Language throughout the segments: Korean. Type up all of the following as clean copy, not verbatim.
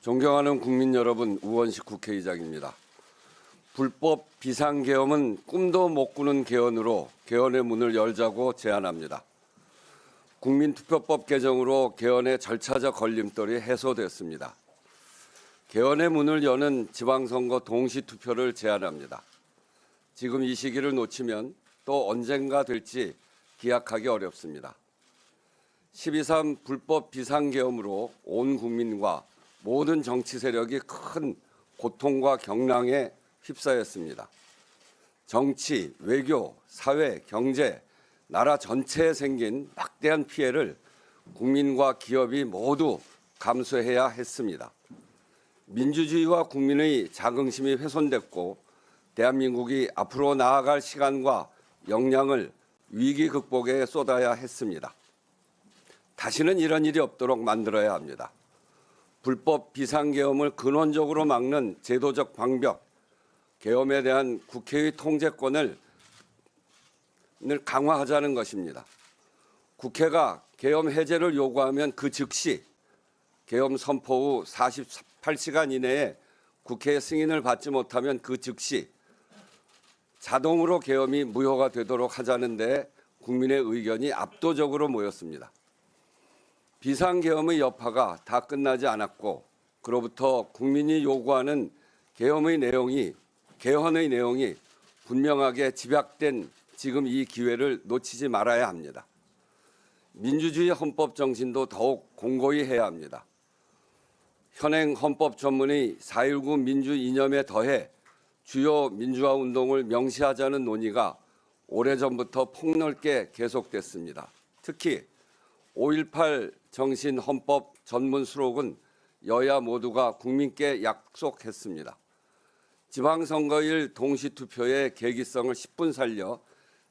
존경하는 국민 여러분, 우원식 국회의장입니다. 불법 비상계엄은 꿈도 못 꾸는 개헌으로 개헌의 문을 열자고 제안합니다. 국민투표법 개정으로 개헌의 절차적 걸림돌이 해소됐습니다. 개헌의 문을 여는 지방선거 동시투표를 제안합니다. 지금 이 시기를 놓치면 또 언젠가 될지 기약하기 어렵습니다. 12.3 불법 비상계엄으로 온 국민과 모든 정치 세력이 큰 고통과 경랑에 휩싸였습니다. 정치, 외교, 사회, 경제, 나라 전체에 생긴 막대한 피해를 국민과 기업이 모두 감수해야 했습니다. 민주주의와 국민의 자긍심이 훼손됐고 대한민국이 앞으로 나아갈 시간과 역량을 위기 극복에 쏟아야 했습니다. 다시는 이런 일이 없도록 만들어야 합니다. 불법 비상계엄을 근원적으로 막는 제도적 방벽, 계엄에 대한 국회의 통제권을 강화하자는 것입니다. 국회가 계엄 해제를 요구하면 그 즉시 계엄 선포 후 48시간 이내에 국회의 승인을 받지 못하면 그 즉시 자동으로 계엄이 무효가 되도록 하자는 데 국민의 의견이 압도적으로 모였습니다. 비상계엄의 여파가 다 끝나지 않았고 그로부터 국민이 요구하는 개헌의 내용이 분명하게 집약된 지금 이 기회를 놓치지 말아야 합니다. 민주주의 헌법 정신도 더욱 공고히 해야 합니다. 현행 헌법 전문의 4.19 민주 이념에 더해 주요 민주화 운동을 명시하자는 논의가 오래전부터 폭넓게 계속됐습니다. 특히 5.18 정신 헌법 전문 수록은 여야 모두가 국민께 약속했습니다. 지방선거일 동시투표의 계기성을 10분 살려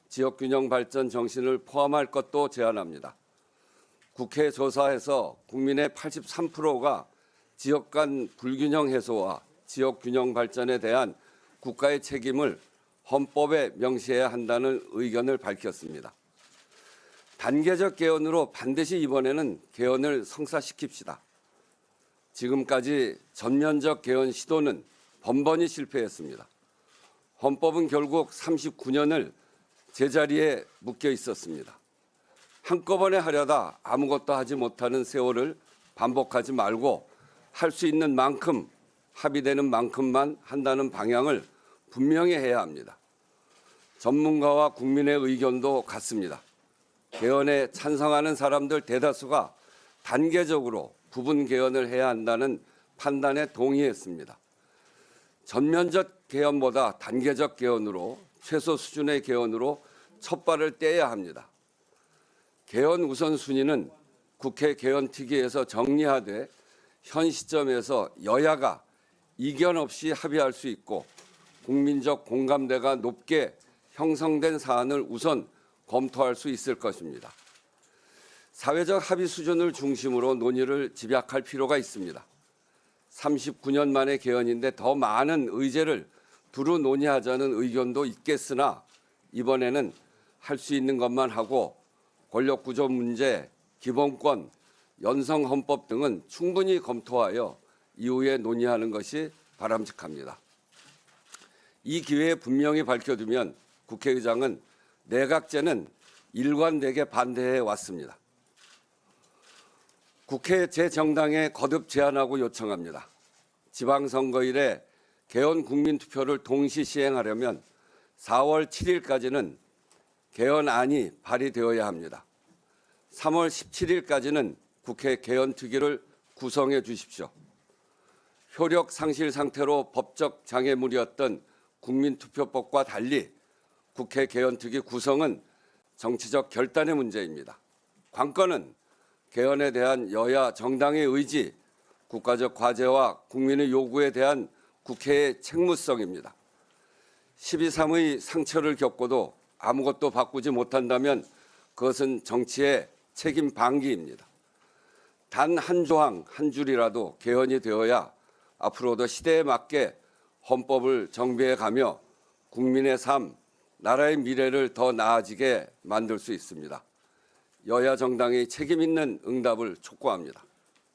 지역균형 발전 정신을 포함할 것도 제안합니다. 국회 조사에서 국민의 83%가 지역 간 불균형 해소와 지역균형 발전에 대한 국가의 책임을 헌법에 명시해야 한다는 의견을 밝혔습니다. 단계적 개헌으로 반드시 이번에는 개헌을 성사시킵시다. 지금까지 전면적 개헌 시도는 번번이 실패했습니다. 헌법은 결국 39년을 제자리에 묶여 있었습니다. 한꺼번에 하려다 아무것도 하지 못하는 세월을 반복하지 말고 할 수 있는 만큼 합의되는 만큼만 한다는 방향을 분명히 해야 합니다. 전문가와 국민의 의견도 같습니다. 개헌에 찬성하는 사람들 대다수가 단계적으로 부분 개헌을 해야 한다는 판단에 동의했습니다. 전면적 개헌보다 단계적 개헌으로 최소 수준의 개헌으로 첫 발을 떼야 합니다. 개헌 우선순위는 국회 개헌특위에서 정리하되 현 시점에서 여야가 이견 없이 합의할 수 있고 국민적 공감대가 높게 형성된 사안을 우선 검토할 수 있을 것입니다. 사회적 합의 수준을 중심으로 논의를 집약할 필요가 있습니다. 39년 만의 개헌인데 더 많은 의제를 두루 논의하자는 의견도 있겠으나 이번에는 할 수 있는 것만 하고 권력구조 문제, 기본권, 연성헌법 등은 충분히 검토하여 이후에 논의하는 것이 바람직합니다. 이 기회에 분명히 밝혀두면 국회의장은 내각제는 일관되게 반대해 왔습니다. 국회 제 정당에 거듭 제안하고 요청합니다. 지방선거일에 개헌 국민투표를 동시 시행하려면 4월 7일까지는 개헌안이 발의되어야 합니다. 3월 17일까지는 국회 개헌특위를 구성해 주십시오. 효력 상실 상태로 법적 장애물이었던 국민투표법과 달리 국회 개헌특위 구성은 정치적 결단의 문제입니다. 관건은 개헌에 대한 여야 정당의 의지, 국가적 과제와 국민의 요구에 대한 국회의 책무성입니다. 12.3의 상처를 겪고도 아무것도 바꾸지 못한다면 그것은 정치의 책임 방기입니다. 단 한 조항, 한 줄이라도 개헌이 되어야 앞으로도 시대에 맞게 헌법을 정비해 가며 국민의 삶, 나라의 미래를 더 나아지게 만들 수 있습니다. 여야 정당의 책임 있는 응답을 촉구합니다.